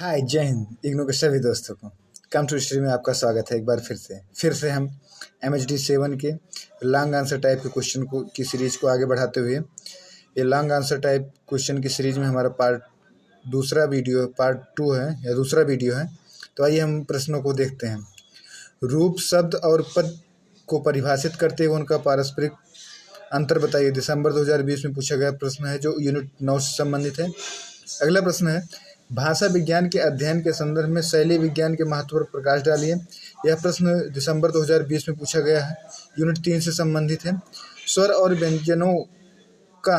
हाय जय हिंद। इग्नू के सभी दोस्तों को कम टू हिस्ट्री में आपका स्वागत है। एक बार फिर से हम MHD 7 के लॉन्ग आंसर टाइप के क्वेश्चन को की सीरीज को आगे बढ़ाते हुए ये लॉन्ग आंसर टाइप क्वेश्चन की सीरीज में हमारा पार्ट 2 है या दूसरा वीडियो है। तो आइए हम प्रश्नों को देखते हैं। रूप, शब्द और पद को परिभाषित करते हुए उनका पारस्परिक अंतर बताइए। दिसंबर 2020 में पूछा गया प्रश्न है जो यूनिट 9 से संबंधित है। अगला प्रश्न है, भाषा विज्ञान के अध्ययन के संदर्भ में शैली विज्ञान के महत्व पर प्रकाश डालिए। यह प्रश्न दिसंबर 2020 में पूछा गया है, यूनिट 3 से संबंधित है। स्वर और व्यंजनों का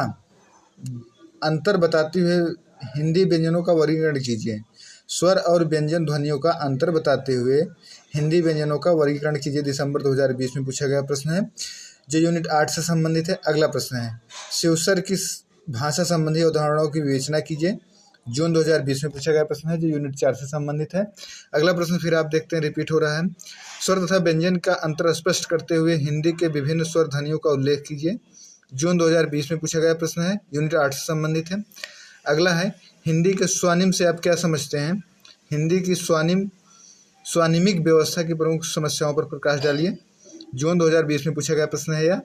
अंतर बताते हुए हिंदी व्यंजनों का वर्गीकरण कीजिए। स्वर और व्यंजन ध्वनियों का अंतर बताते हुए हिंदी व्यंजनों का वर्गीकरण कीजिए। दिसंबर 2020 में पूछा गया प्रश्न है जो यूनिट 8 से संबंधित है। अगला प्रश्न है, शिवसर की भाषा संबंधी उदाहरणों की विवेचना कीजिए। जून 2020 में पूछा गया प्रश्न है जो यूनिट 4 से संबंधित है। अगला प्रश्न फिर आप देखते हैं रिपीट हो रहा है। स्वर तथा व्यंजन का अंतर स्पष्ट करते हुए हिंदी के विभिन्न स्वर ध्वनियों का उल्लेख कीजिए। जून 2020 में पूछा गया प्रश्न है, यूनिट 8 से संबंधित है। अगला है, हिंदी के स्वानिम से आप क्या समझते हैं। हिंदी की स्वानिमिक व्यवस्था की प्रमुख समस्याओं पर प्रकाश डालिए। जून 2020 में पूछा गया प्रश्न है यह,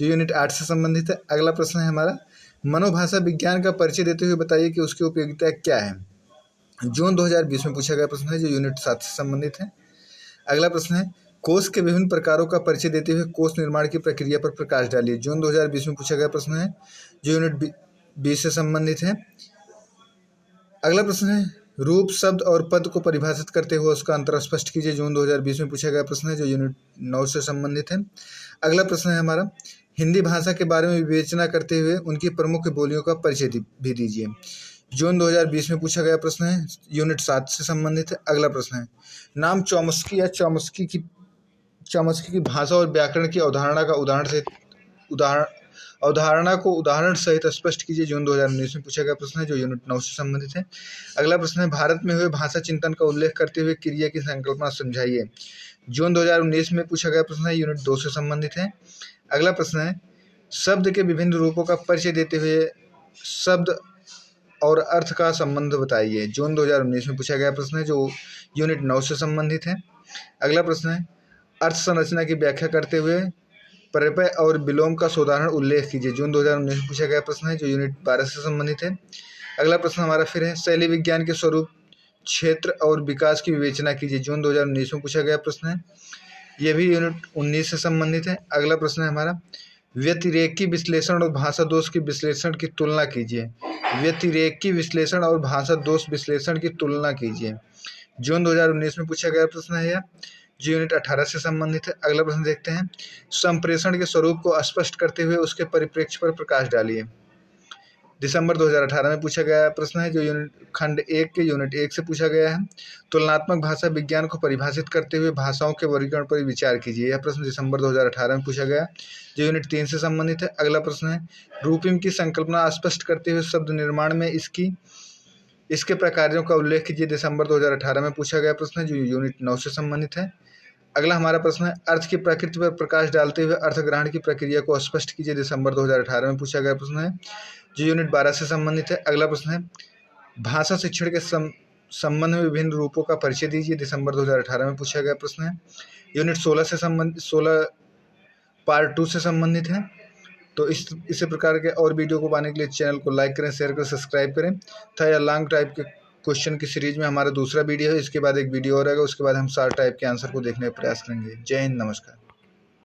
जो यूनिट 8 से संबंधित है। अगला प्रश्न है हमारा, मनोभाषा विज्ञान का परिचय देते हुए बताइए कि उसकी उपयोगिता क्या है। जून 2020 में पूछा गया प्रश्न है जो यूनिट 7 से संबंधित है। अगला प्रश्न है, कोश के विभिन्न प्रकारों का परिचय देते हुए कोश निर्माण की प्रक्रिया पर प्रकाश डालिए। जून 2020 में पूछा गया प्रश्न है जो यूनिट 20 से संबंधित है। अगला प्रश्न है, रूप, शब्द और पद को परिभाषित करते हुए उसका अंतर स्पष्ट कीजिए। जून 2020 में पूछा गया प्रश्न है जो यूनिट 9 से संबंधित है। अगला प्रश्न है हमारा, हिंदी भाषा के बारे में विवेचना करते हुए उनकी प्रमुख बोलियों का परिचय भी दीजिए। जून 2020 में पूछा गया प्रश्न है, यूनिट 7 से संबंधित है। अगला प्रश्न है, नाम चौमस्की या चौमस्की की भाषा और व्याकरण की अवधारणा को उदाहरण सहित स्पष्ट कीजिए। जून 2019 में पूछा गया प्रश्न है जो यूनिट 9 से संबंधित है। अगला प्रश्न है, भारत में हुए भाषा चिंतन का उल्लेख करते हुए क्रिया की संकल्पना समझाइए। जून 2019 में पूछा गया प्रश्न है, यूनिट 2 से संबंधित है। अगला प्रश्न है, शब्द के विभिन्न रूपों का परिचय देते हुए शब्द और अर्थ का संबंध बताइए। जून 2019 में पूछा गया प्रश्न है जो यूनिट 9 से संबंधित है। अगला प्रश्न है, अर्थ संरचना की व्याख्या करते हुए प्रत्यय और विलोम का साधारण उल्लेख कीजिए। जून 2019 में पूछा गया प्रश्न है जो यूनिट 12 से संबंधित है। अगला प्रश्न हमारा फिर है, शैली विज्ञान के स्वरूप, क्षेत्र और विकास की विवेचना कीजिए। जून 2019 में पूछा गया प्रश्न है, यह भी यूनिट 19 से संबंधित है। अगला प्रश्न है हमारा, व्यतिरेकी विश्लेषण और भाषा दोष की विश्लेषण की तुलना कीजिए। व्यतिरेकी विश्लेषण और भाषा दोष विश्लेषण की तुलना कीजिए। जून 2019 में पूछा गया प्रश्न है यह, जो यूनिट 18 से संबंधित है। अगला प्रश्न देखते हैं, संप्रेषण के स्वरूप को स्पष्ट करते हुए उसके परिप्रेक्ष्य पर प्रकाश डालिए। दिसंबर 2018 में पूछा गया प्रश्न है जो खंड 1 के यूनिट 1 से पूछा गया है। तुलनात्मक भाषा विज्ञान को परिभाषित करते हुए भाषाओं के वर्गीकरण पर विचार कीजिए। यह प्रश्न दिसंबर 2018 में पूछा गया जो यूनिट 3 से संबंधित है। अगला प्रश्न है, रूपिम की संकल्पना स्पष्ट करते हुए शब्द निर्माण में इसके प्रकारों का उल्लेख कीजिए। दिसंबर 2018 में पूछा गया प्रश्न है जो यूनिट 9 से संबंधित है। अगला हमारा प्रश्न है, अर्थ की प्रकृति पर प्रकाश डालते हुए अर्थ ग्रहण की प्रक्रिया को स्पष्ट कीजिए। दिसंबर 2018 में पूछा गया प्रश्न है जो यूनिट 12 से संबंधित है। अगला प्रश्न है, भाषा शिक्षण के संबंध में विभिन्न रूपों का परिचय दीजिए। दिसंबर 2018 में पूछा गया प्रश्न है, यूनिट 16 पार्ट 2 से संबंधित है। तो इसी प्रकार के और वीडियो को पाने के लिए चैनल को लाइक करें, शेयर करें, सब्सक्राइब करें। था यह लॉन्ग टाइप के क्वेश्चन की सीरीज में हमारा दूसरा वीडियो है। इसके बाद एक वीडियो और आएगा, उसके बाद हम शॉर्ट टाइप के आंसर को देखने का प्रयास करेंगे। जय हिंद, नमस्कार।